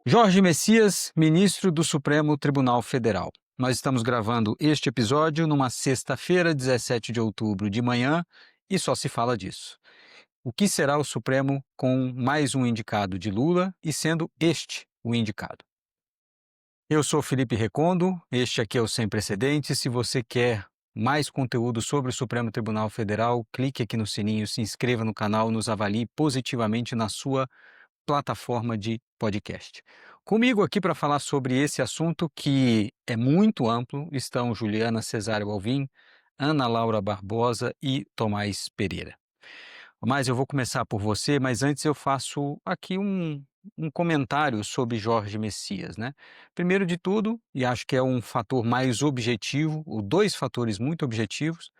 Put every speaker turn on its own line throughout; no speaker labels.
Jorge Messias, ministro do Supremo Tribunal Federal. Nós estamos gravando este episódio numa sexta-feira, 17 de outubro, de manhã, e só se fala disso. O que será o Supremo com mais um indicado de Lula e sendo este o indicado? Eu sou Felipe Recondo, este aqui é o Sem Precedentes. Se você quer mais conteúdo sobre o Supremo Tribunal Federal, clique aqui no sininho, se inscreva no canal, nos avalie positivamente na sua plataforma de podcast. Comigo aqui para falar sobre esse assunto que é muito amplo estão Juliana Cesário Alvim, Ana Laura Barbosa e Tomás Pereira. Mas eu vou começar por você, mas antes eu faço aqui um comentário sobre Jorge Messias, né? Primeiro de tudo, e acho que é um fator mais objetivo, ou dois fatores muito objetivos,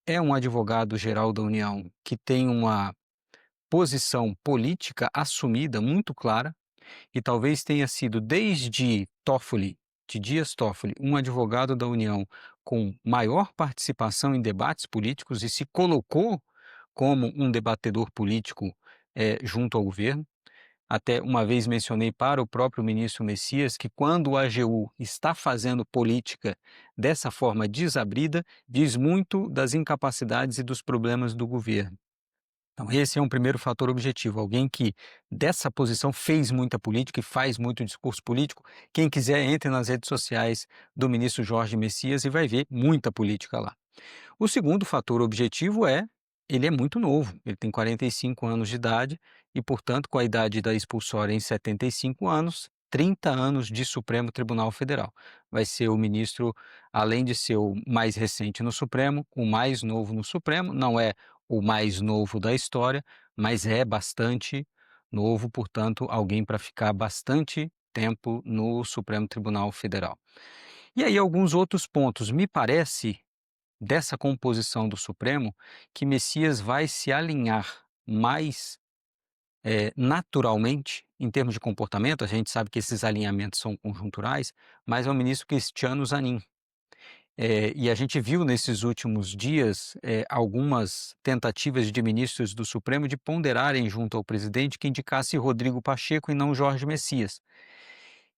é um advogado-geral da União que tem uma posição política assumida muito clara e talvez tenha sido desde Toffoli, de Dias Toffoli, um advogado da União com maior participação em debates políticos e se colocou como um debatedor político junto ao governo. Até uma vez mencionei para o próprio ministro Messias que quando o AGU está fazendo política dessa forma desabrida, diz muito das incapacidades e dos problemas do governo. Então, esse é um primeiro fator objetivo, alguém que dessa posição fez muita política e faz muito discurso político. Quem quiser, entre nas redes sociais do ministro Jorge Messias e vai ver muita política lá. O segundo fator objetivo ele é muito novo, ele tem 45 anos de idade e, portanto, com a idade da expulsória em 75 anos, 30 anos de Supremo Tribunal Federal. Vai ser o ministro, além de ser o mais recente no Supremo, o mais novo no Supremo, não é o mais novo da história, mas é bastante novo, portanto, alguém para ficar bastante tempo no Supremo Tribunal Federal. E aí alguns outros pontos. Me parece dessa composição do Supremo, que Messias vai se alinhar mais naturalmente, em termos de comportamento. A gente sabe que esses alinhamentos são conjunturais, mas é o ministro Cristiano Zanin. E a gente viu nesses últimos dias algumas tentativas de ministros do Supremo de ponderarem junto ao presidente que indicasse Rodrigo Pacheco e não Jorge Messias.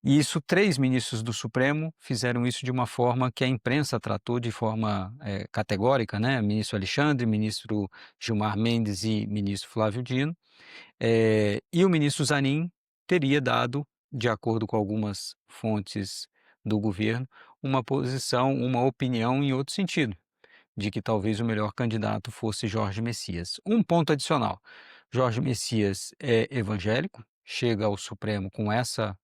E isso, três ministros do Supremo fizeram isso de uma forma que a imprensa tratou de forma categórica, né? Ministro Alexandre, ministro Gilmar Mendes e ministro Flávio Dino. E o ministro Zanin teria dado, de acordo com algumas fontes do governo, uma posição, uma opinião em outro sentido, de que talvez o melhor candidato fosse Jorge Messias. Um ponto adicional: Jorge Messias é evangélico, chega ao Supremo com essa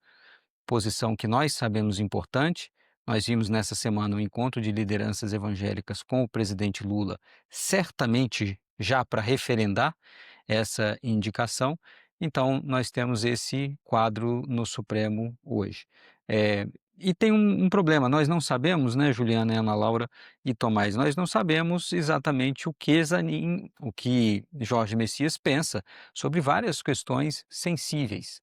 posição que nós sabemos importante. Nós vimos nessa semana um encontro de lideranças evangélicas com o presidente Lula, certamente já para referendar essa indicação. Então, nós temos esse quadro no Supremo hoje. E tem um problema, nós não sabemos, né, Juliana, Ana Laura e Tomás, nós não sabemos exatamente o que Zanin, o que Jorge Messias pensa sobre várias questões sensíveis.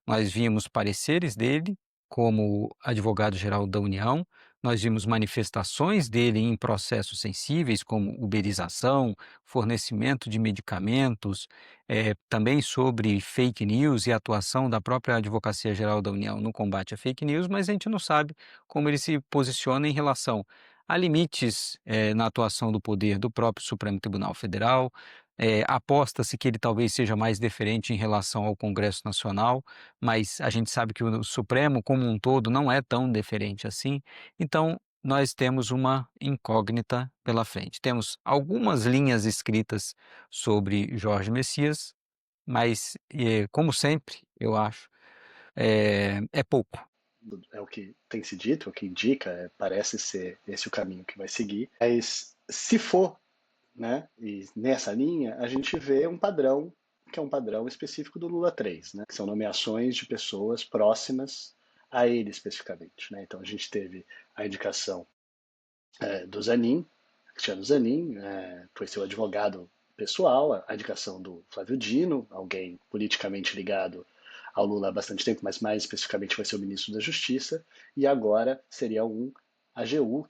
Nós vimos pareceres dele como advogado-geral da União, nós vimos manifestações dele em processos sensíveis, como uberização, fornecimento de medicamentos, também sobre fake news e atuação da própria Advocacia Geral da União no combate a fake news, mas a gente não sabe como ele se posiciona em relação a limites na atuação do poder do próprio Supremo Tribunal Federal. Aposta-se que ele talvez seja mais deferente em relação ao Congresso Nacional, mas a gente sabe que o Supremo como um todo não é tão deferente assim. Então, nós temos uma incógnita pela frente. Temos algumas linhas escritas sobre Jorge Messias, mas, como sempre, eu acho, é pouco.
É o que tem se dito, é o que indica, parece ser esse o caminho que vai seguir. Mas se for, né, e nessa linha, a gente vê um padrão que é um padrão específico do Lula 3, né, que são nomeações de pessoas próximas a ele especificamente. Né? Então a gente teve a indicação do Zanin, Cristiano Zanin, foi seu advogado pessoal, a indicação do Flávio Dino, alguém politicamente ligado ao Lula há bastante tempo, mas mais especificamente vai ser o ministro da Justiça, e agora seria um AGU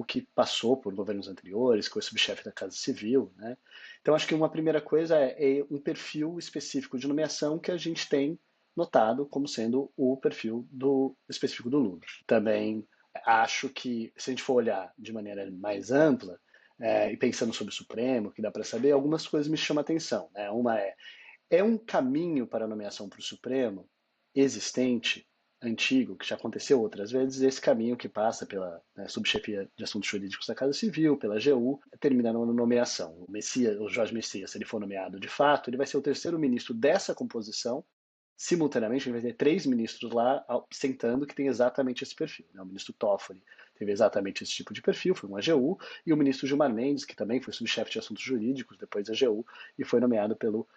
que passou por governos anteriores, que foi subchefe da Casa Civil. Né? Então acho que uma primeira coisa é um perfil específico de nomeação que a gente tem notado como sendo o perfil específico do Lula. Também acho que, se a gente for olhar de maneira mais ampla, e pensando sobre o Supremo, que dá para saber, algumas coisas me chamam a atenção. Né? Uma é um caminho para a nomeação para o Supremo existente, antigo, que já aconteceu outras vezes, esse caminho que passa pela, né, subchefia de assuntos jurídicos da Casa Civil, pela AGU, termina na nomeação. O Jorge Messias, se ele for nomeado de fato, ele vai ser o terceiro ministro dessa composição. Simultaneamente, a gente vai ter 3 ministros lá sentando que tem exatamente esse perfil. Né? O ministro Toffoli teve exatamente esse tipo de perfil, foi um AGU, e o ministro Gilmar Mendes, que também foi subchefe de assuntos jurídicos, depois da AGU, e foi nomeado pelo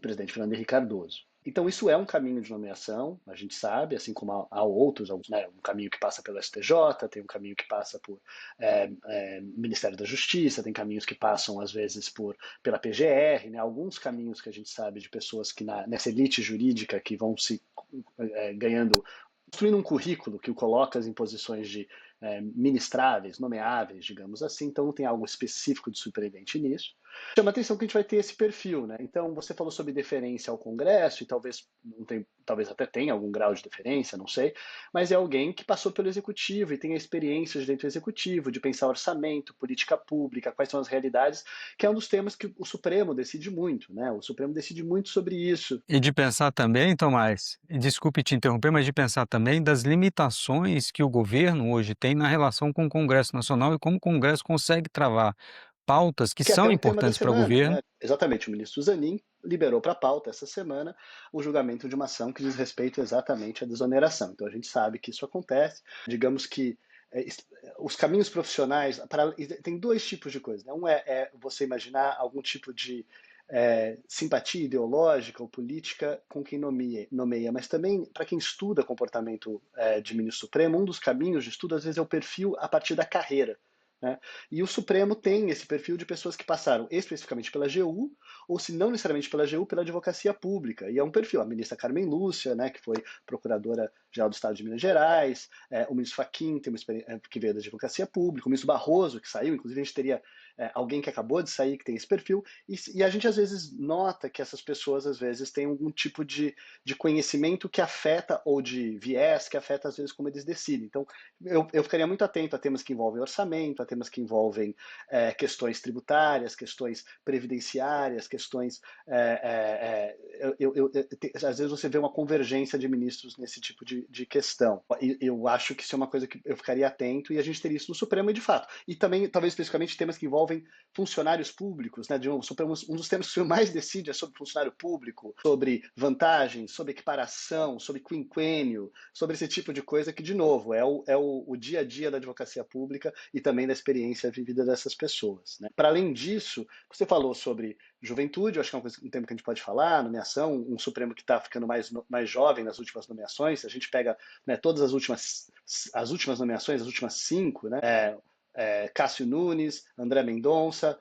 presidente Fernando Henrique Cardoso. Então, isso é um caminho de nomeação, a gente sabe, assim como há outros, né, um caminho que passa pelo STJ, tem um caminho que passa por Ministério da Justiça, tem caminhos que passam, às vezes, pela PGR, né, alguns caminhos que a gente sabe de pessoas que nessa elite jurídica que vão se ganhando, construindo um currículo que o coloca em posições de ministráveis, nomeáveis, digamos assim, então não tem algo específico de surpreendente nisso. Chama a atenção que a gente vai ter esse perfil, né? Então, você falou sobre deferência ao Congresso, e talvez até tenha algum grau de deferência, não sei, mas é alguém que passou pelo Executivo e tem a experiência de dentro do Executivo, de pensar orçamento, política pública, quais são as realidades, que é um dos temas que o Supremo decide muito, né? O Supremo decide muito sobre isso.
E de pensar também, Tomás, e desculpe te interromper, mas de pensar também das limitações que o governo hoje tem na relação com o Congresso Nacional e como o Congresso consegue travar pautas que
Que é até
são
um tema da
importantes para o
semana,
governo.
né? Exatamente, o ministro Zanin liberou para a pauta essa semana o julgamento de uma ação que diz respeito exatamente à desoneração. Então a gente sabe que isso acontece. Digamos que os caminhos profissionais, tem 2 tipos de coisa. Né? Um é você imaginar algum tipo de simpatia ideológica ou política com quem nomeia, mas também para quem estuda comportamento de ministro supremo, um dos caminhos de estudo às vezes é o perfil a partir da carreira. Né? E o Supremo tem esse perfil de pessoas que passaram especificamente pela AGU, ou se não necessariamente pela AGU, pela advocacia pública. E é um perfil. A ministra Carmen Lúcia, né, que foi procuradora-geral do Estado de Minas Gerais, o ministro Fachin, que veio da advocacia pública, o ministro Barroso, que saiu, inclusive a gente teria alguém que acabou de sair, que tem esse perfil, e a gente às vezes nota que essas pessoas às vezes têm algum tipo de conhecimento que afeta, ou de viés, que afeta às vezes como eles decidem. Então, eu ficaria muito atento a temas que envolvem orçamento, a temas que envolvem questões tributárias, questões previdenciárias, questões. Às vezes você vê uma convergência de ministros nesse tipo de questão. Eu acho que isso é uma coisa que eu ficaria atento e a gente teria isso no Supremo, e de fato. E também, talvez especificamente, temas que envolvem funcionários públicos. Né? O Supremo, um dos temas que o mais decide é sobre funcionário público, sobre vantagens, sobre equiparação, sobre quinquênio, sobre esse tipo de coisa que, de novo, é o dia a dia da advocacia pública e também da experiência vivida dessas pessoas. Né? Para além disso, você falou sobre juventude, eu acho que é um tema que a gente pode falar, nomeação, um Supremo que está ficando mais jovem nas últimas nomeações. Se a gente pega, né, todas as últimas nomeações, as últimas 5, né, Cássio Nunes, André Mendonça,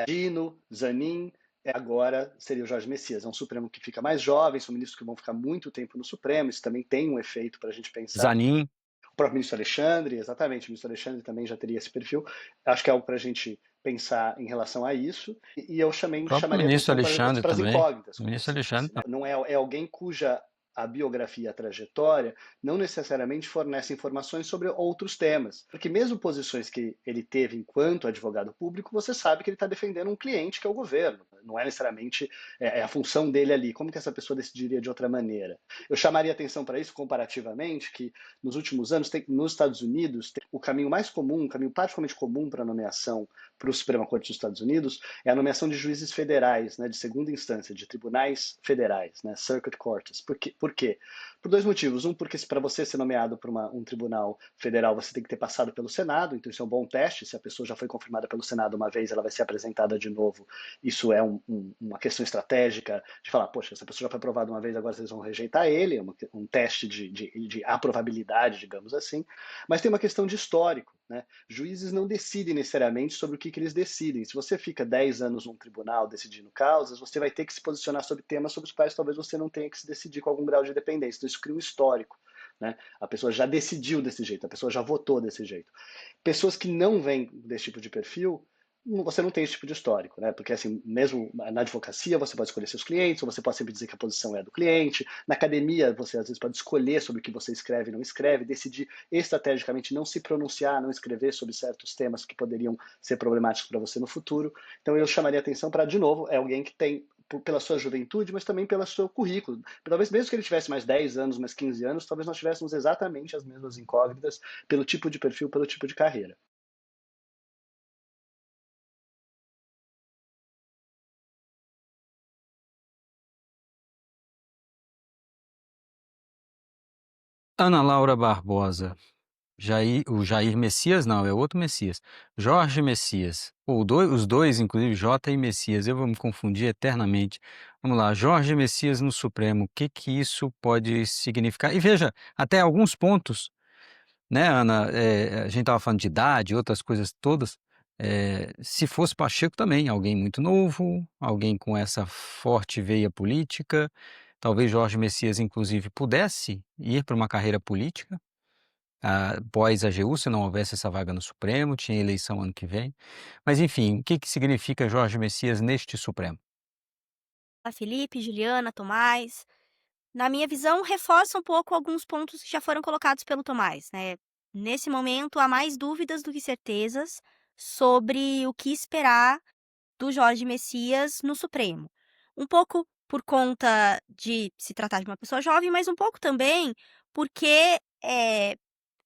Dino, Zanin, agora seria o Jorge Messias. É um Supremo que fica mais jovem, são ministros que vão ficar muito tempo no Supremo, isso também tem um efeito para a gente pensar.
Zanin,
O próprio ministro Alexandre, exatamente, o ministro Alexandre também já teria esse perfil. Acho que é algo para a gente pensar em relação a isso. E eu
o próprio
chamaria
ministro
atenção
Alexandre
para as
também.
incógnitas,
O
como
ministro
você
Alexandre
disse. Né? Não é alguém cuja a biografia, a trajetória, não necessariamente fornece informações sobre outros temas. Porque mesmo posições que ele teve enquanto advogado público, você sabe que ele está defendendo um cliente que é o governo. Não é necessariamente a função dele ali. Como que essa pessoa decidiria de outra maneira? Eu chamaria atenção para isso comparativamente, que nos últimos anos, nos Estados Unidos, o caminho mais comum, um caminho particularmente comum para a nomeação para o Suprema Corte dos Estados Unidos é a nomeação de juízes federais, né, de segunda instância, de tribunais federais, né, circuit courts. Por quê? Por 2 motivos. Um, porque para você ser nomeado para um tribunal federal, você tem que ter passado pelo Senado, então isso é um bom teste. Se a pessoa já foi confirmada pelo Senado uma vez, ela vai ser apresentada de novo. Isso é uma questão estratégica de falar, poxa, essa pessoa já foi aprovada uma vez, agora vocês vão rejeitar ele, é um teste de aprovabilidade, digamos assim. Mas tem uma questão de histórico. Né? Juízes não decidem necessariamente sobre o que eles decidem. Se você fica 10 anos num tribunal decidindo causas, você vai ter que se posicionar sobre temas sobre os quais talvez você não tenha que se decidir com algum grau de dependência. Então isso cria um histórico. Né? A pessoa já decidiu desse jeito, a pessoa já votou desse jeito. Pessoas que não vêm desse tipo de perfil você não tem esse tipo de histórico, né? Porque assim, mesmo na advocacia você pode escolher seus clientes, ou você pode sempre dizer que a posição é do cliente. Na academia você às vezes pode escolher sobre o que você escreve e não escreve, decidir estrategicamente não se pronunciar, não escrever sobre certos temas que poderiam ser problemáticos para você no futuro. Então eu chamaria atenção para, de novo, é alguém que tem pela sua juventude, mas também pelo seu currículo. Talvez mesmo que ele tivesse mais 10 anos, mais 15 anos, talvez nós tivéssemos exatamente as mesmas incógnitas pelo tipo de perfil, pelo tipo de carreira.
Ana Laura Barbosa, o Jair Messias não, é outro Messias. Jorge Messias, os dois, inclusive J e Messias, eu vou me confundir eternamente. Vamos lá, Jorge Messias no Supremo, o que que isso pode significar? E veja, até alguns pontos, né, Ana, a gente estava falando de idade, outras coisas todas, se fosse Pacheco também, alguém muito novo, alguém com essa forte veia política, talvez Jorge Messias, inclusive, pudesse ir para uma carreira política, após a AGU, se não houvesse essa vaga no Supremo, tinha eleição ano que vem. Mas, enfim, o que que significa Jorge Messias neste Supremo?
A Felipe, Juliana, Tomás, na minha visão, reforça um pouco alguns pontos que já foram colocados pelo Tomás, né? Nesse momento, há mais dúvidas do que certezas sobre o que esperar do Jorge Messias no Supremo. Um pouco por conta de se tratar de uma pessoa jovem, mas um pouco também porque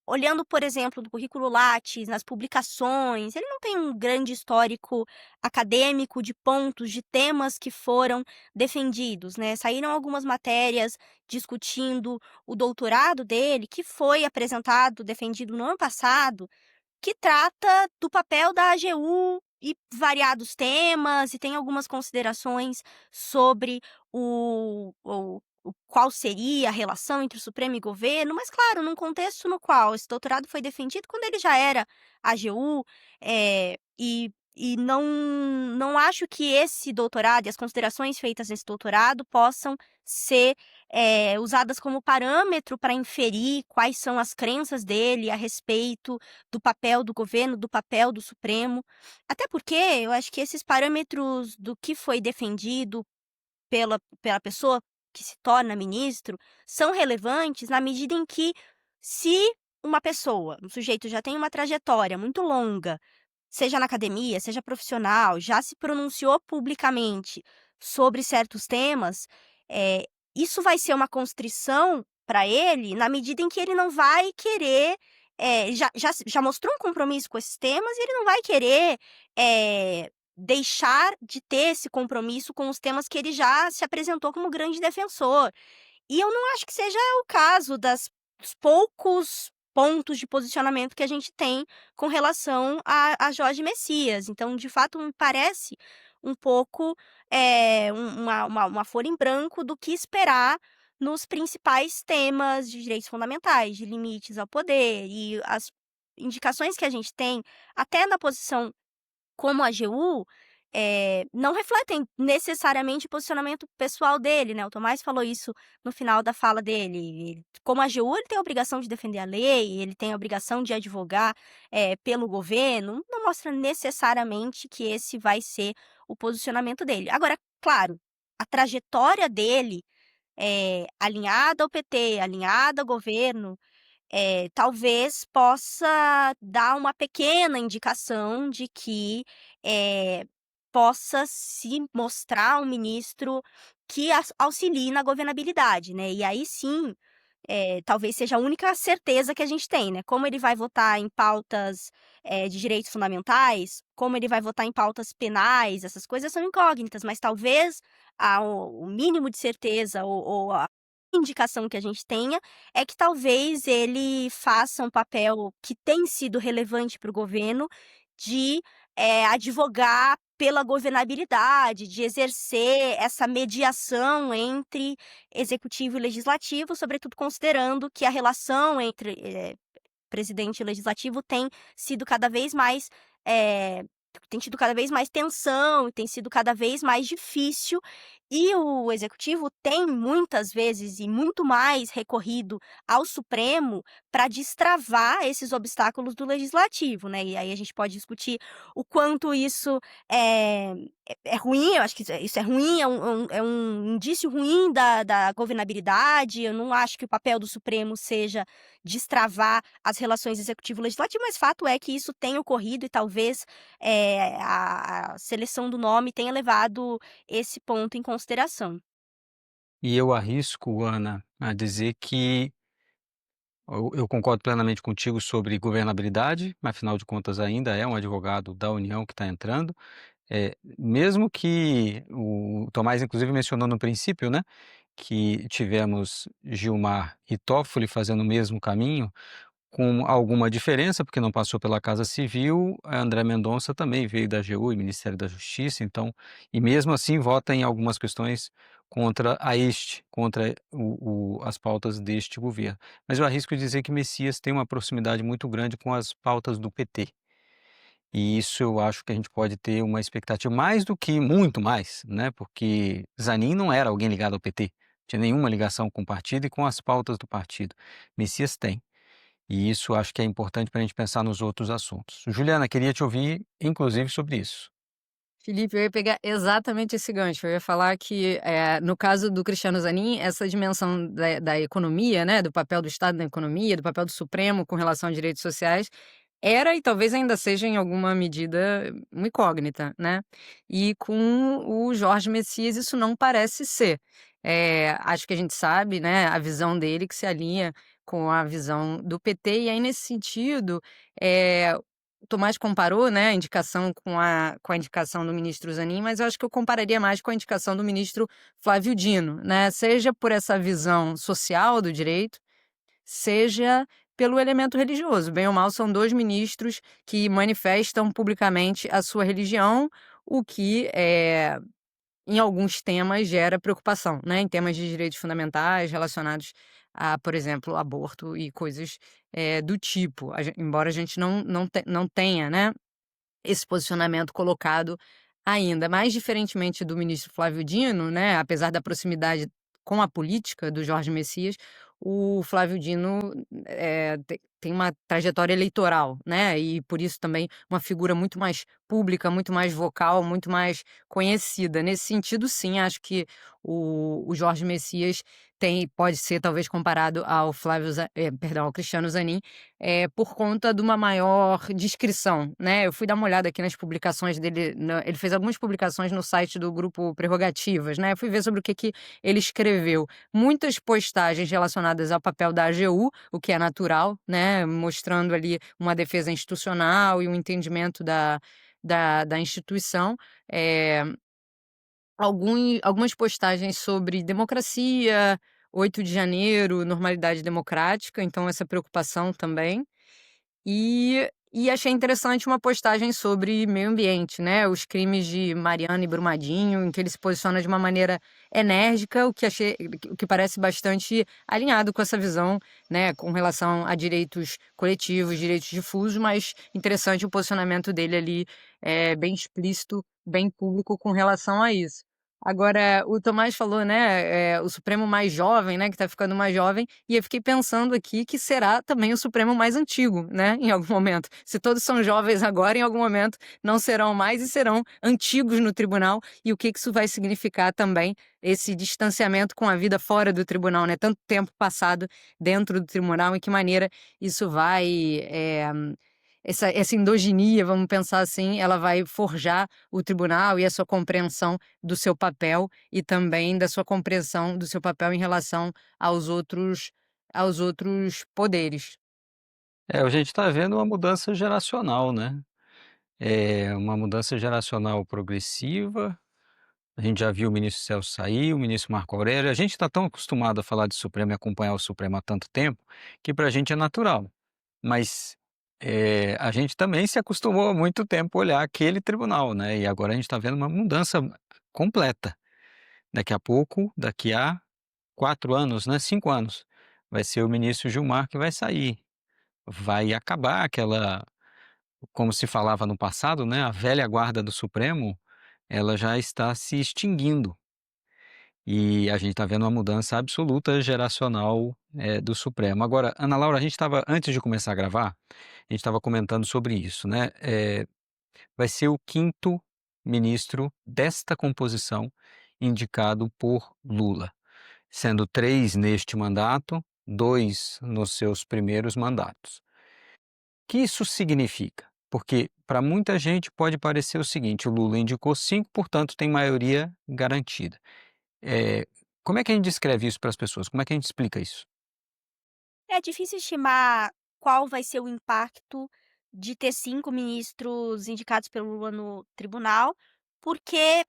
olhando, por exemplo, do currículo Lattes, nas publicações, ele não tem um grande histórico acadêmico de pontos, de temas que foram defendidos, né? Saíram algumas matérias discutindo o doutorado dele, que foi apresentado, defendido no ano passado, que trata do papel da AGU e variados temas, e tem algumas considerações sobre o qual seria a relação entre o Supremo e governo, mas claro, num contexto no qual esse doutorado foi defendido quando ele já era AGU, e não acho que esse doutorado e as considerações feitas nesse doutorado possam ser usadas como parâmetro para inferir quais são as crenças dele a respeito do papel do governo, do papel do Supremo. Até porque eu acho que esses parâmetros do que foi defendido pela pessoa que se torna ministro são relevantes na medida em que, se uma pessoa, um sujeito já tem uma trajetória muito longa, seja na academia, seja profissional, já se pronunciou publicamente sobre certos temas, eh, isso vai ser uma constrição para ele, na medida em que ele não vai querer, já mostrou um compromisso com esses temas e ele não vai querer, deixar de ter esse compromisso com os temas que ele já se apresentou como grande defensor. E eu não acho que seja o caso dos poucos pontos de posicionamento que a gente tem com relação a Jorge Messias. Então, de fato, me parece um pouco uma folha em branco do que esperar nos principais temas de direitos fundamentais, de limites ao poder. E as indicações que a gente tem, até na posição como a AGU, não refletem necessariamente o posicionamento pessoal dele, né, o Tomás falou isso no final da fala dele. Como AGU, ele tem a obrigação de defender a lei, ele tem a obrigação de advogar, pelo governo, não mostra necessariamente que esse vai ser o posicionamento dele. Agora, claro, a trajetória dele, alinhada ao PT, alinhada ao governo, talvez possa dar uma pequena indicação de que, eh, possa se mostrar um ministro que auxilie na governabilidade, né. E aí sim, talvez seja a única certeza que a gente tem, né, como ele vai votar em pautas, de direitos fundamentais, como ele vai votar em pautas penais, essas coisas são incógnitas, mas talvez o mínimo de certeza ou a indicação que a gente tenha é que talvez ele faça um papel que tem sido relevante para o governo de, advogar pela governabilidade, de exercer essa mediação entre executivo e legislativo, sobretudo considerando que a relação entre, presidente e legislativo sido cada vez mais, eh, tem tido cada vez mais tensão, tem sido cada vez mais difícil, E o executivo tem muitas vezes e muito mais recorrido ao Supremo para destravar esses obstáculos do legislativo, né. E aí a gente pode discutir o quanto isso é é ruim, eu acho que isso é ruim, é um indício ruim da governabilidade. Eu não acho que o papel do Supremo seja destravar as relações executivo-legislativo, mas fato é que isso tem ocorrido e talvez, a seleção do nome tenha levado esse ponto em consideração.
E eu arrisco, Ana, a dizer que eu concordo plenamente contigo sobre governabilidade, mas afinal de contas ainda é um advogado da União que está entrando. Mesmo que o Tomás inclusive mencionou no princípio, né, que tivemos Gilmar e Toffoli fazendo o mesmo caminho, com alguma diferença, porque não passou pela Casa Civil, André Mendonça também veio da AGU e Ministério da Justiça, então e mesmo assim vota em algumas questões contra as pautas deste governo. Mas eu arrisco dizer que Messias tem uma proximidade muito grande com as pautas do PT. E isso eu acho que a gente pode ter uma expectativa mais do que muito mais, né, porque Zanin não era alguém ligado ao PT, tinha nenhuma ligação com o partido e com as pautas do partido. Messias tem. E isso acho que é importante para a gente pensar nos outros assuntos. Juliana, queria te ouvir, inclusive, sobre isso.
Felipe, eu ia pegar exatamente esse gancho. Eu ia falar que, no caso do Cristiano Zanin, essa dimensão da economia, né, do papel do Estado na economia, do papel do Supremo com relação a direitos sociais, era e talvez ainda seja em alguma medida uma incógnita, né. E com o Jorge Messias isso não parece ser. Acho que a gente sabe, né, a visão dele que se alinha com a visão do PT, e aí nesse sentido, o Tomás comparou, né, a indicação com a indicação do ministro Zanin, mas eu acho que eu compararia mais com a indicação do ministro Flávio Dino, né, seja por essa visão social do direito, seja pelo elemento religioso. Bem ou mal, são 2 ministros que manifestam publicamente a sua religião, o que, em alguns temas gera preocupação, né, em temas de direitos fundamentais relacionados a, por exemplo, aborto e coisas, do tipo. Embora a gente não tenha, né, esse posicionamento colocado ainda. Mas diferentemente do ministro Flávio Dino, né, apesar da proximidade com a política do Jorge Messias, o Flávio Dino, tem uma trajetória eleitoral, né, e por isso também uma figura muito mais pública, muito mais vocal, muito mais conhecida. Nesse sentido, sim, acho que o Jorge Messias pode ser talvez comparado ao ao Cristiano Zanin, por conta de uma maior discrição, né. Eu fui dar uma olhada aqui nas publicações dele, ele fez algumas publicações no site do grupo Prerrogativas, né, eu fui ver sobre o que ele escreveu. Muitas postagens relacionadas ao papel da AGU, o que é natural, né, mostrando ali uma defesa institucional e um entendimento da instituição. Eh Algumas postagens sobre democracia, 8 de janeiro, normalidade democrática, então essa preocupação também. E achei interessante uma postagem sobre meio ambiente, né, os crimes de Mariana e Brumadinho, em que ele se posiciona de uma maneira enérgica, o que parece bastante alinhado com essa visão, né, com relação a direitos coletivos, direitos difusos, mas interessante o posicionamento dele ali, bem explícito, bem público com relação a isso. Agora, o Tomás falou, né, o Supremo mais jovem, né, que está ficando mais jovem, e eu fiquei pensando aqui que será também o Supremo mais antigo, né, em algum momento. Se todos são jovens agora, em algum momento não serão mais e serão antigos no tribunal, e o que isso vai significar também, esse distanciamento com a vida fora do tribunal, né, tanto tempo passado dentro do tribunal, e que maneira isso vai, essa endoginia, vamos pensar assim, ela vai forjar o tribunal e a sua compreensão do seu papel e também da sua compreensão do seu papel em relação aos outros poderes.
A gente está vendo uma mudança geracional, né? Uma mudança geracional progressiva. A gente já viu o ministro Celso sair, o ministro Marco Aurélio. A gente está tão acostumado a falar de Supremo e acompanhar o Supremo há tanto tempo que para a gente é natural. Mas a gente também se acostumou há muito tempo a olhar aquele tribunal, né? E agora a gente está vendo uma mudança completa. Daqui a pouco, daqui a 4 anos, né, 5 anos, vai ser o ministro Gilmar que vai sair. Vai acabar aquela, como se falava no passado, né, a velha guarda do Supremo, ela já está se extinguindo. E a gente está vendo uma mudança absoluta geracional do Supremo. Agora, Ana Laura, a gente estava, antes de começar a gravar, a gente estava comentando sobre isso, né? Vai ser o quinto ministro desta composição indicado por Lula, sendo 3 neste mandato, 2 nos seus primeiros mandatos. O que isso significa? Porque para muita gente pode parecer o seguinte: o Lula indicou 5, portanto tem maioria garantida. Eh, Como é que a gente descreve isso para as pessoas? Como é que a gente explica isso?
É difícil estimar qual vai ser o impacto de ter 5 ministros indicados pelo Lula no tribunal, porque,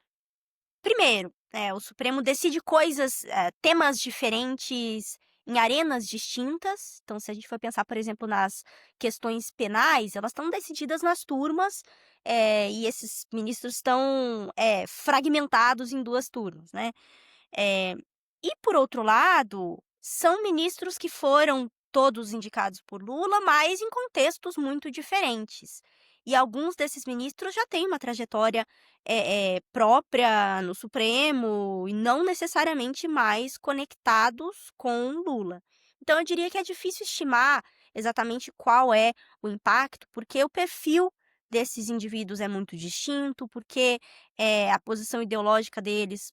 primeiro, o Supremo decide coisas, temas diferentes em arenas distintas. Então, se a gente for pensar, por exemplo, nas questões penais, elas estão decididas nas turmas, e esses ministros estão, fragmentados em 2 turmas, né. Eh, e por outro lado, são ministros que foram todos indicados por Lula, mas em contextos muito diferentes. E alguns desses ministros já têm uma trajetória própria no Supremo e não necessariamente mais conectados com Lula. Então, eu diria que é difícil estimar exatamente qual é o impacto, porque o perfil desses indivíduos é muito distinto, porque a posição ideológica deles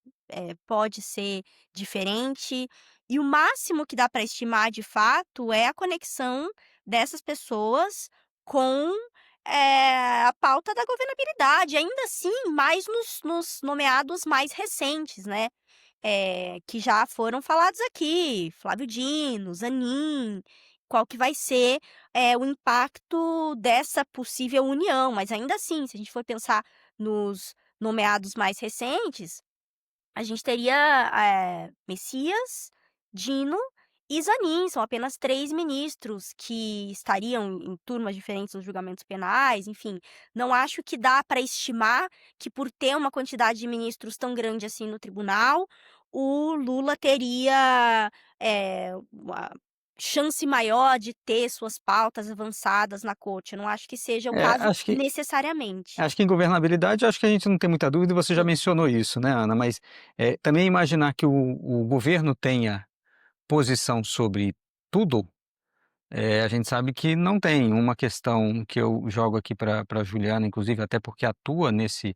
pode ser diferente, e o máximo que dá para estimar de fato é a conexão dessas pessoas com, a pauta da governabilidade, ainda assim mais nos nomeados mais recentes, né, que já foram falados aqui, Flávio Dino, Zanin, qual que vai ser, o impacto dessa possível união, mas ainda assim, se a gente for pensar nos nomeados mais recentes, a gente teria, Messias, Dino e Zanin, são apenas 3 ministros que estariam em turmas diferentes nos julgamentos penais, enfim. Não acho que dá para estimar que, por ter uma quantidade de ministros tão grande assim no tribunal, o Lula teria, uma chance maior de ter suas pautas avançadas na corte. Eu não acho que seja o
É,
caso
acho que
necessariamente.
acho que em governabilidade, acho que a gente não tem muita dúvida, você já mencionou isso, né, Ana, mas, também imaginar que o governo tenha posição sobre tudo, a gente sabe que não tem. Uma questão que eu jogo aqui para Juliana, inclusive, até porque atua nesse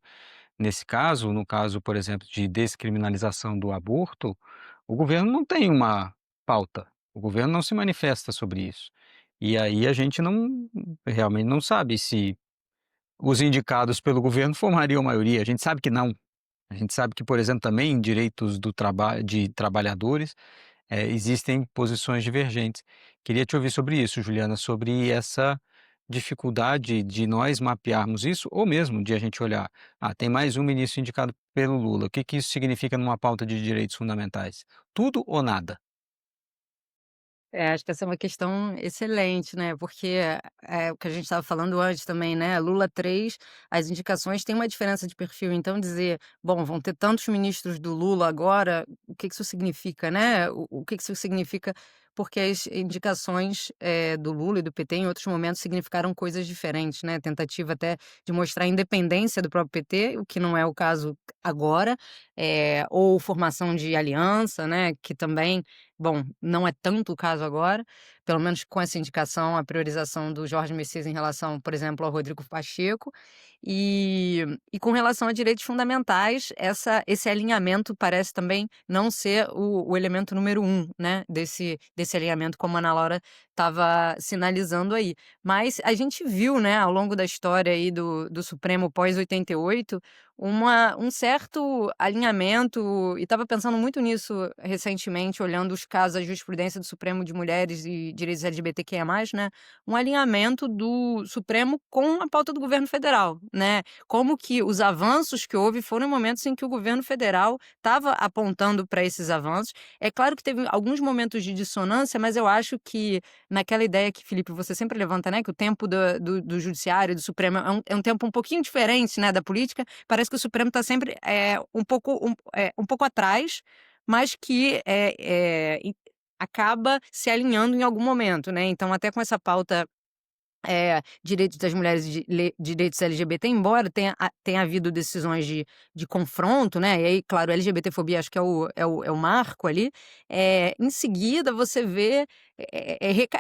caso, no caso, por exemplo, de descriminalização do aborto, o governo não tem uma pauta, o governo não se manifesta sobre isso. E aí a gente não realmente não sabe se os indicados pelo governo formariam maioria, a gente sabe que não. A gente sabe que, por exemplo, também em direitos do trabalho de trabalhadores, existem posições divergentes. Queria te ouvir sobre isso, Juliana, sobre essa dificuldade de nós mapearmos isso, ou mesmo de a gente olhar, tem mais um ministro indicado pelo Lula, o que que isso significa numa pauta de direitos fundamentais? Tudo ou nada?
Acho que essa é uma questão excelente, né, porque, é o que a gente estava falando antes também, né, Lula 3, as indicações têm uma diferença de perfil, então dizer: "Bom, vão ter tantos ministros do Lula agora", o que que isso significa, né, o que que isso significa, porque as indicações, do Lula e do PT em outros momentos significaram coisas diferentes, né, tentativa até de mostrar a independência do próprio PT, o que não é o caso agora, ou formação de aliança, né, que também, bom, não é tanto o caso agora, pelo menos com essa indicação, a priorização do Jorge Messias em relação, por exemplo, ao Rodrigo Pacheco. E com relação a direitos fundamentais, esse alinhamento parece também não ser o elemento número um, né, desse alinhamento, como a Ana Laura estava sinalizando aí. Mas a gente viu, né, ao longo da história aí do Supremo pós-88, um certo alinhamento, e estava pensando muito nisso recentemente, olhando os casos, a jurisprudência do Supremo de mulheres e direitos LGBTQIA+, né, um alinhamento do Supremo com a pauta do governo federal, né, como que os avanços que houve foram em momentos em que o governo federal estava apontando para esses avanços. É claro que teve alguns momentos de dissonância, mas eu acho que naquela ideia que, Felipe, você sempre levanta, né, que o tempo do judiciário, do Supremo, é um tempo um pouquinho diferente, né, da política. Parece que o Supremo está sempre um pouco atrás, mas que acaba se alinhando em algum momento, né? Então, até com essa pauta direitos das mulheres e direitos LGBT, embora tenha havido decisões de confronto, né? E aí, claro, LGBTfobia acho que é o marco ali. Em seguida, você vê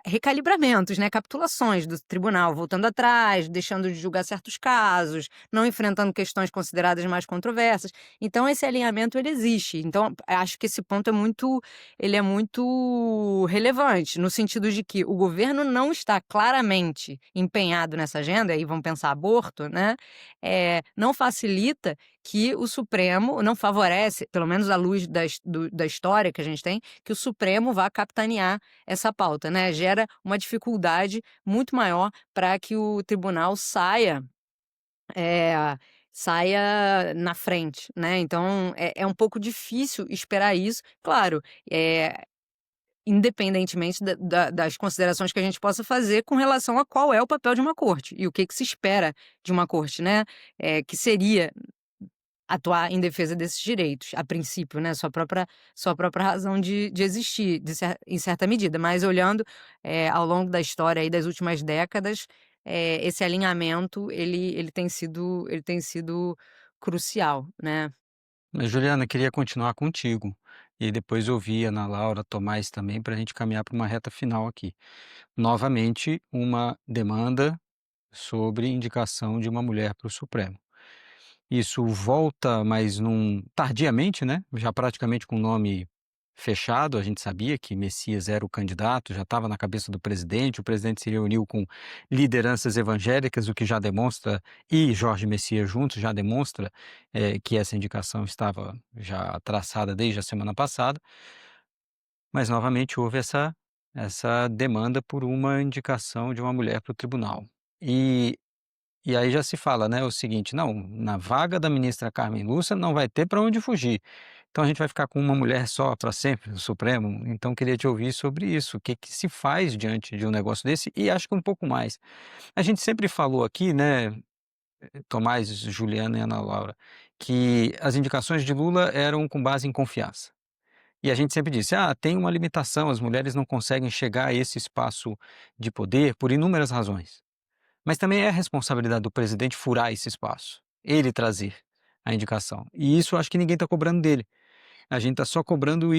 recalibramentos, né? Capitulações do tribunal, voltando atrás, deixando de julgar certos casos, não enfrentando questões consideradas mais controversas. Então, esse alinhamento ele existe. Então, acho que esse ponto ele é muito relevante, no sentido de que o governo não está claramente empenhado nessa agenda, aí vamos pensar aborto, né? Não facilita que o Supremo, não favorece, pelo menos à luz da história que a gente tem, que o Supremo vá capitanear essa pauta, né? Gera uma dificuldade muito maior para que o tribunal saia na frente, né? Então é um pouco difícil esperar isso. Claro, independentemente das considerações que a gente possa fazer com relação a qual é o papel de uma corte e o que se espera de uma corte, né? Que seria atuar em defesa desses direitos, a princípio, né? Sua própria razão de existir, em certa medida. Mas olhando ao longo da história aí das últimas décadas, esse alinhamento ele tem sido crucial, né?
Mas, Juliana, queria continuar contigo e depois ouvir a Ana Laura, Tomás também, para a gente caminhar para uma reta final aqui. Novamente, uma demanda sobre indicação de uma mulher para o Supremo. Isso volta, mas tardiamente, né? Já praticamente com o nome fechado, a gente sabia que Messias era o candidato, já estava na cabeça do presidente, o presidente se reuniu com lideranças evangélicas, o que já demonstra, e Jorge Messias juntos, já demonstra que essa indicação estava já traçada desde a semana passada, mas novamente houve essa demanda por uma indicação de uma mulher para o tribunal. E aí já se fala, né, o seguinte: não, na vaga da ministra Carmen Lúcia não vai ter para onde fugir. Então a gente vai ficar com uma mulher só para sempre no Supremo. Então queria te ouvir sobre isso, o que se faz diante de um negócio desse e acho que um pouco mais. A gente sempre falou aqui, né, Tomás, Juliana e Ana Laura, que as indicações de Lula eram com base em confiança. E a gente sempre disse, tem uma limitação, as mulheres não conseguem chegar a esse espaço de poder por inúmeras razões. Mas também é responsabilidade do presidente furar esse espaço, ele trazer a indicação. E isso eu acho que ninguém está cobrando dele. A gente está só cobrando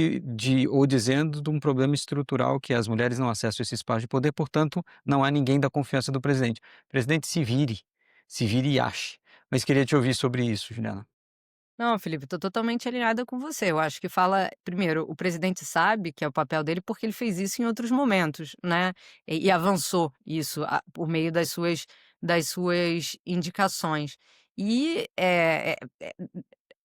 ou dizendo de um problema estrutural que as mulheres não acessam esse espaço de poder, portanto, não há ninguém da confiança do presidente. Presidente, se vire e ache. Mas queria te ouvir sobre isso, Juliana.
Não, Felipe, estou totalmente alinhada com você. Eu acho que primeiro, o presidente sabe que é o papel dele porque ele fez isso em outros momentos, né? E avançou isso por meio das suas indicações. E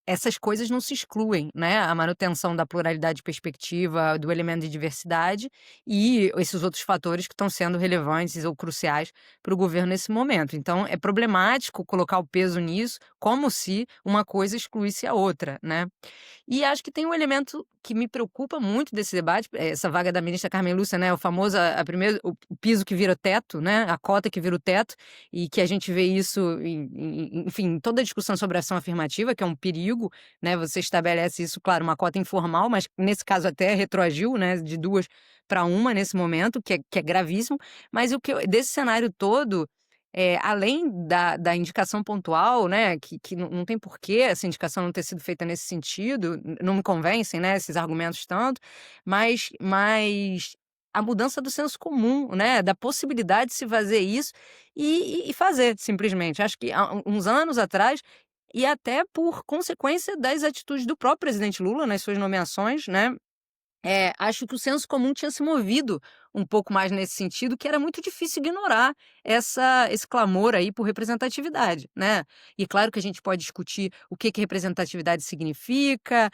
essas coisas não se excluem, né? A manutenção da pluralidade de perspectiva, do elemento de diversidade e esses outros fatores que estão sendo relevantes ou cruciais para o governo nesse momento. Então, é problemático colocar o peso nisso como se uma coisa excluísse a outra, né? E acho que tem um elemento que me preocupa muito desse debate, essa vaga da ministra Carmen Lúcia, né? O famoso, o piso que vira o teto, né? A cota que vira o teto, e que a gente vê isso, enfim, toda a discussão sobre ação afirmativa, que é um perigo, né? Você estabelece isso, claro, uma cota informal, mas nesse caso até retroagiu, né? De 2 para 1 nesse momento, que é gravíssimo. Mas desse cenário todo, além da indicação pontual, né, que não tem porquê essa indicação não ter sido feita nesse sentido, não me convencem, né, esses argumentos tanto, mas a mudança do senso comum, né, da possibilidade de se fazer isso e fazer, simplesmente. Acho que há uns anos atrás, e até por consequência das atitudes do próprio presidente Lula nas suas nomeações, né, acho que o senso comum tinha se movido um pouco mais nesse sentido, que era muito difícil ignorar esse clamor aí por representatividade, né? E claro que a gente pode discutir o que representatividade significa,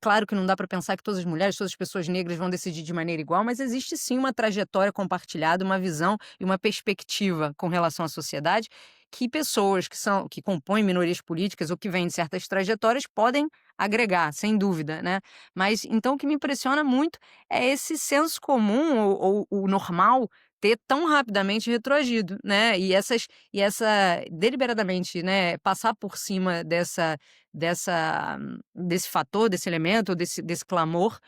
claro que não dá para pensar que todas as mulheres, todas as pessoas negras vão decidir de maneira igual, mas existe sim uma trajetória compartilhada, uma visão e uma perspectiva com relação à sociedade que pessoas que compõem minorias políticas ou que vêm de certas trajetórias podem agregar, sem dúvida, né? Mas então o que me impressiona muito é esse senso comum ou o normal ter tão rapidamente retroagido, né? E essa deliberadamente, né, passar por cima desse fator, desse elemento, desse clamor,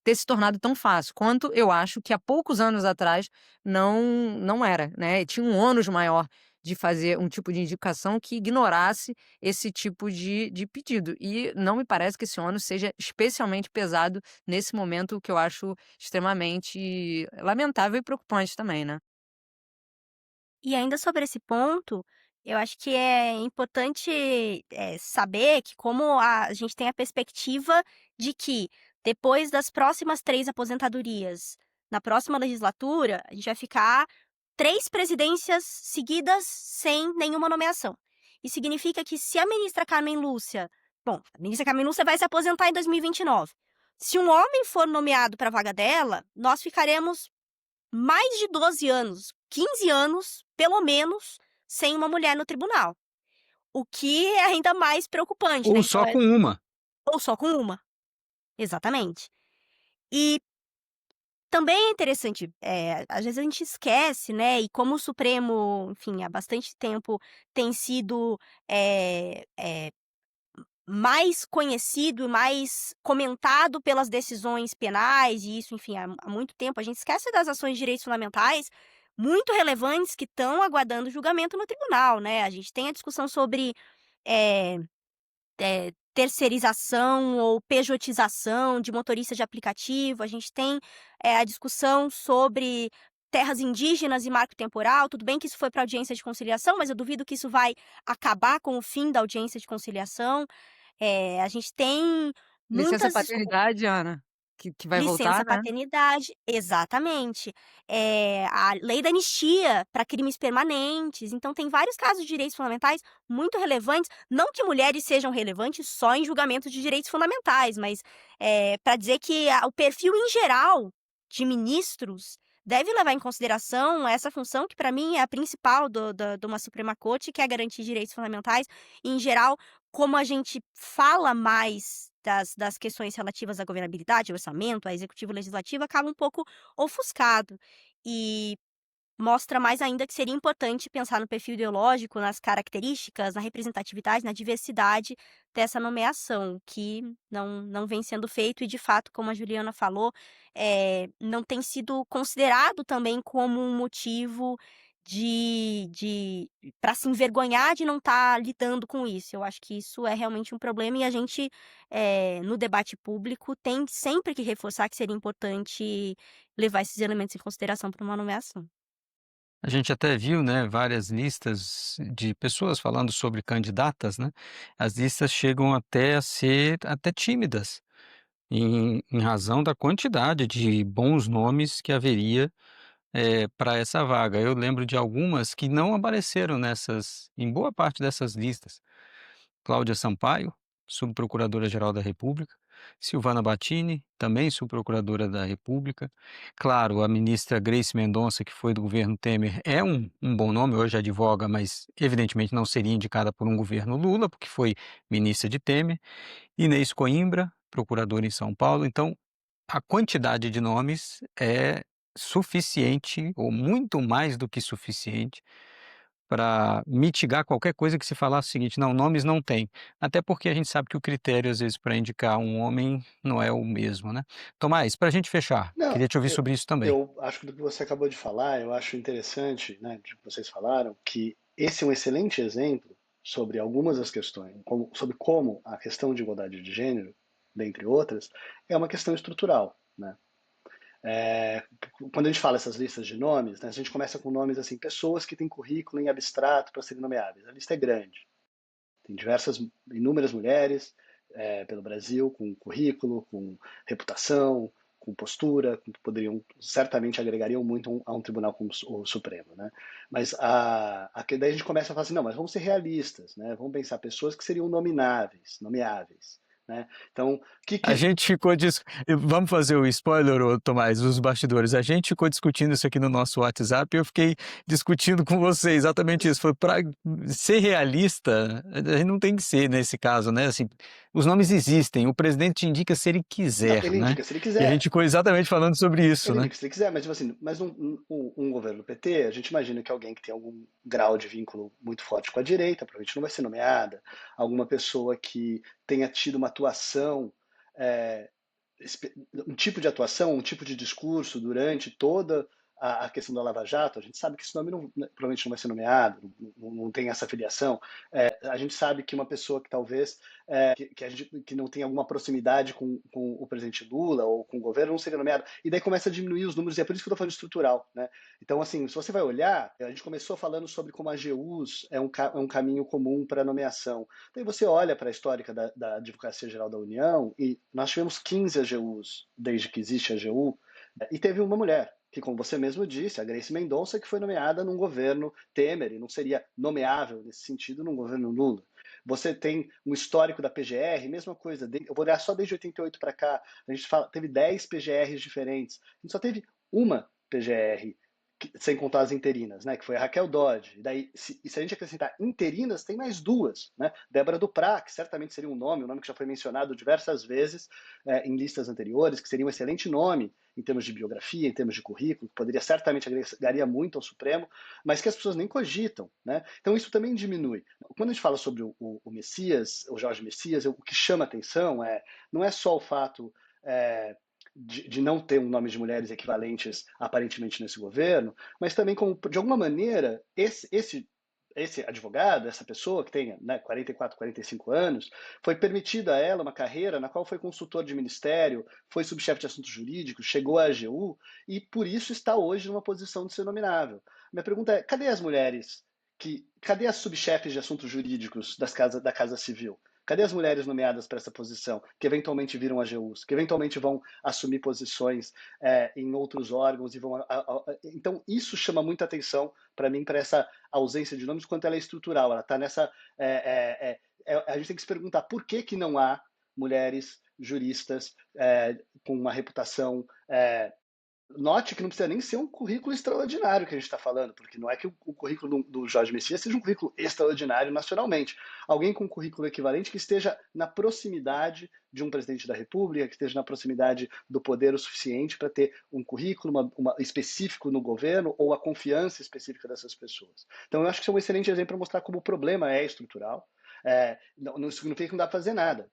ter se tornado tão fácil, quanto eu acho que há poucos anos atrás não era, né? E tinha um ônus maior de fazer um tipo de indicação que ignorasse esse tipo de pedido. E não me parece que esse ônus seja especialmente pesado nesse momento, o que eu acho extremamente lamentável e preocupante também, né?
E ainda sobre esse ponto, eu acho que é importante, saber que como a gente tem a perspectiva de que depois das próximas 3 aposentadorias, na próxima legislatura, a gente vai ficar 3 presidências seguidas sem nenhuma nomeação. Isso significa que se a ministra Carmen Lúcia a ministra Carmen Lúcia vai se aposentar em 2029. Se um homem for nomeado para a vaga dela, nós ficaremos mais de 12 anos, 15 anos, pelo menos, sem uma mulher no tribunal. O que é ainda mais preocupante, né?
Ou
Então,
só com uma.
ou só com uma. Exatamente. E também é interessante, às vezes a gente esquece, né? E como o Supremo, enfim, há bastante tempo tem sido mais conhecido e mais comentado pelas decisões penais, e isso, enfim, há muito tempo. A gente esquece das ações de direitos fundamentais muito relevantes que estão aguardando julgamento no tribunal, né? A gente tem a discussão sobre eh, terceirização ou pejotização de motoristas de aplicativo, a gente tem a discussão sobre terras indígenas e marco temporal. Tudo bem que isso foi para audiência de conciliação, mas eu duvido que isso vai acabar com o fim da audiência de conciliação. A gente tem
Licença
muitas
paternidade, Ana, que vai voltar,
licença
né?
paternidade, exatamente. A lei da anistia para crimes permanentes. Então, tem vários casos de direitos fundamentais muito relevantes. Não que mulheres sejam relevantes só em julgamentos de direitos fundamentais, mas para dizer que o perfil em geral de ministros deve levar em consideração essa função que, para mim, é a principal de uma Suprema Corte, que é garantir direitos fundamentais. E, em geral, como a gente fala mais das questões relativas à governabilidade, ao orçamento, a executivo e legislativo, acaba um pouco ofuscado. E mostra mais ainda que seria importante pensar no perfil ideológico, nas características, na representatividade, na diversidade dessa nomeação, que não vem sendo feito e, de fato, como a Juliana falou, não tem sido considerado também como um motivo para se envergonhar de não estar lidando com isso. Eu acho que isso é realmente um problema e a gente, no debate público, tem sempre que reforçar que seria importante levar esses elementos em consideração para uma nomeação.
A gente até viu, né, várias listas de pessoas falando sobre candidatas, né? As listas chegam até a ser até tímidas, em razão da quantidade de bons nomes que haveria para essa vaga. Eu lembro de algumas que não apareceram em boa parte dessas listas. Cláudia Sampaio, subprocuradora-geral da República, Silvana Battini, também subprocuradora da República. Claro, a ministra Grace Mendonça, que foi do governo Temer, é um bom nome, hoje advoga, mas evidentemente não seria indicada por um governo Lula, porque foi ministra de Temer. Inês Coimbra, procuradora em São Paulo. Então, a quantidade de nomes é suficiente, ou muito mais do que suficiente, para mitigar qualquer coisa que se falasse o seguinte: não, nomes não tem. Até porque a gente sabe que o critério, às vezes, para indicar um homem não é o mesmo, né? Tomás, para a gente fechar,
Não,
queria te ouvir sobre isso também.
eu acho que do que você acabou de falar, eu acho interessante, né, de que vocês falaram, que esse é um excelente exemplo sobre algumas das questões, sobre como a questão de igualdade de gênero, dentre outras, é uma questão estrutural, né? Quando a gente fala essas listas de nomes, né, a gente começa com nomes assim, pessoas que têm currículo em abstrato para serem nomeáveis. A lista é grande. Tem inúmeras mulheres pelo Brasil com currículo, com reputação, com postura, que certamente agregariam muito a um tribunal como o Supremo, né? Mas daí a gente começa a falar assim, não, mas vamos ser realistas, né? Vamos pensar pessoas que seriam nomeáveis, né? Então, o que
A
que
gente ficou vamos fazer o spoiler, ô Tomás, os bastidores. A gente ficou discutindo isso aqui no nosso WhatsApp e eu fiquei discutindo com você exatamente isso. Foi para ser realista, a gente não tem que ser nesse caso, né? Assim, os nomes existem, o presidente indica se ele
não,
quiser,
ele
né?
indica se ele
E a gente
quiser.
ficou exatamente falando sobre isso,
Ele
né?
indica se ele quiser, mas tipo assim, um governo PT, a gente imagina que alguém que tem algum grau de vínculo muito forte com a direita, provavelmente não vai ser nomeada, alguma pessoa que tenha tido uma atuação, é, um tipo de atuação, um tipo de discurso durante toda a questão da Lava Jato, a gente sabe que esse nome provavelmente não vai ser nomeado, não tem essa filiação. A gente sabe que uma pessoa que talvez que não tem alguma proximidade com o presidente Lula ou com o governo não seria nomeado. E daí começa a diminuir os números, e é por isso que eu estou falando de estrutural. Né? Então, assim, se você vai olhar, a gente começou falando sobre como a AGUs é um caminho comum para nomeação. Daí você olha para a histórica da Advocacia Geral da União e nós tivemos 15 AGUs desde que existe a AGU, e teve uma mulher, que, como você mesmo disse, a Grace Mendonça, que foi nomeada num governo Temer, e não seria nomeável nesse sentido num governo Lula. Você tem um histórico da PGR, mesma coisa. Eu vou olhar só desde 88 para cá. A gente teve 10 PGRs diferentes. A gente só teve uma PGR, sem contar as interinas, né, que foi a Raquel Dodge. E daí, se a gente acrescentar interinas, tem mais duas. Né? Débora Duprá, que certamente seria um nome que já foi mencionado diversas vezes em listas anteriores, que seria um excelente nome em termos de biografia, em termos de currículo, que poderia certamente agregaria muito ao Supremo, mas que as pessoas nem cogitam. Né? Então isso também diminui. Quando a gente fala sobre o Messias, o Jorge Messias, o que chama atenção não é só o fato de não ter um nome de mulheres equivalentes aparentemente nesse governo, mas também como, de alguma maneira, esse advogado, essa pessoa que tem 44, 45 anos, foi permitida a ela uma carreira na qual foi consultor de ministério, foi subchefe de assuntos jurídicos, chegou à AGU e por isso está hoje numa posição de ser nominável. Minha pergunta é, cadê as mulheres? Cadê as subchefes de assuntos jurídicos da Casa Civil? Cadê as mulheres nomeadas para essa posição, que eventualmente viram AGUs, que eventualmente vão assumir posições em outros órgãos e vão. Então, isso chama muita atenção para mim, para essa ausência de nomes, quanto ela é estrutural. Ela está nessa. A gente tem que se perguntar por que não há mulheres juristas com uma reputação. Note que não precisa nem ser um currículo extraordinário que a gente está falando, porque não é que o currículo do Jorge Messias seja um currículo extraordinário nacionalmente. Alguém com um currículo equivalente que esteja na proximidade de um presidente da República, que esteja na proximidade do poder o suficiente para ter um currículo específico no governo ou a confiança específica dessas pessoas. Então, eu acho que isso é um excelente exemplo para mostrar como o problema é estrutural. Não significa que não dá para fazer nada.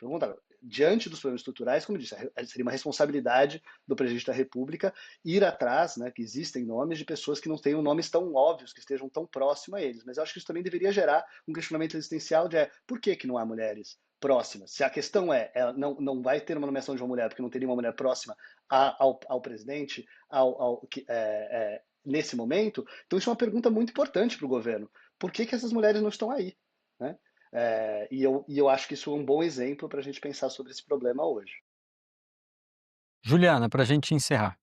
Diante dos problemas estruturais, como eu disse, seria uma responsabilidade do presidente da República ir atrás, né, que existem nomes de pessoas que não tenham nomes tão óbvios, que estejam tão próximos a eles. Mas eu acho que isso também deveria gerar um questionamento existencial de por que não há mulheres próximas? Se a questão ela não vai ter uma nomeação de uma mulher, porque não teria uma mulher próxima ao presidente, nesse momento, então isso é uma pergunta muito importante para o governo. Por que essas mulheres não estão aí? Né? E eu acho que isso é um bom exemplo para a gente pensar sobre esse problema hoje.
Juliana, para a gente encerrar.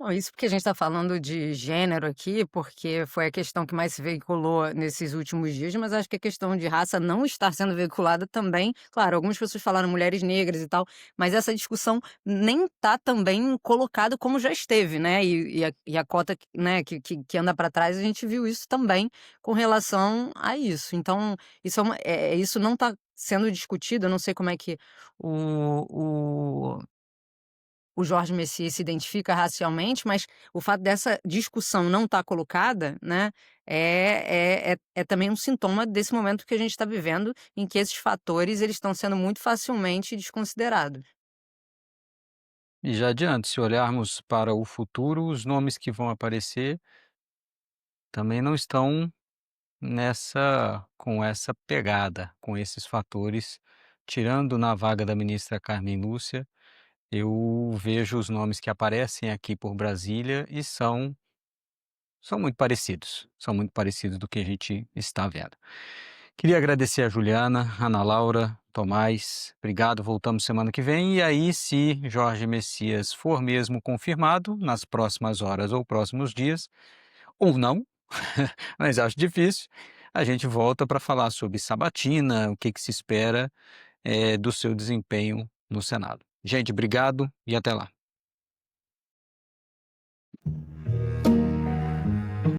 Não, isso porque a gente está falando de gênero aqui, porque foi a questão que mais se veiculou nesses últimos dias, mas acho que a questão de raça não está sendo veiculada também. Claro, algumas pessoas falaram mulheres negras e tal, mas essa discussão nem está também colocada como já esteve, né? E a cota, né, que anda para trás, a gente viu isso também com relação a isso. Então, isso não está sendo discutido. Eu não sei como é que o Jorge Messias se identifica racialmente, mas o fato dessa discussão não estar colocada, né, é também um sintoma desse momento que a gente está vivendo, em que esses fatores eles estão sendo muito facilmente desconsiderados.
E já adianto, se olharmos para o futuro, os nomes que vão aparecer também não estão com essa pegada, com esses fatores. Tirando na vaga da ministra Carmen Lúcia, eu vejo os nomes que aparecem aqui por Brasília e são muito parecidos do que a gente está vendo. Queria agradecer a Juliana, Ana Laura, Tomás, obrigado, voltamos semana que vem. E aí, se Jorge Messias for mesmo confirmado nas próximas horas ou próximos dias, ou não, mas acho difícil, a gente volta para falar sobre sabatina, o que se espera do seu desempenho no Senado. Gente, obrigado e até lá.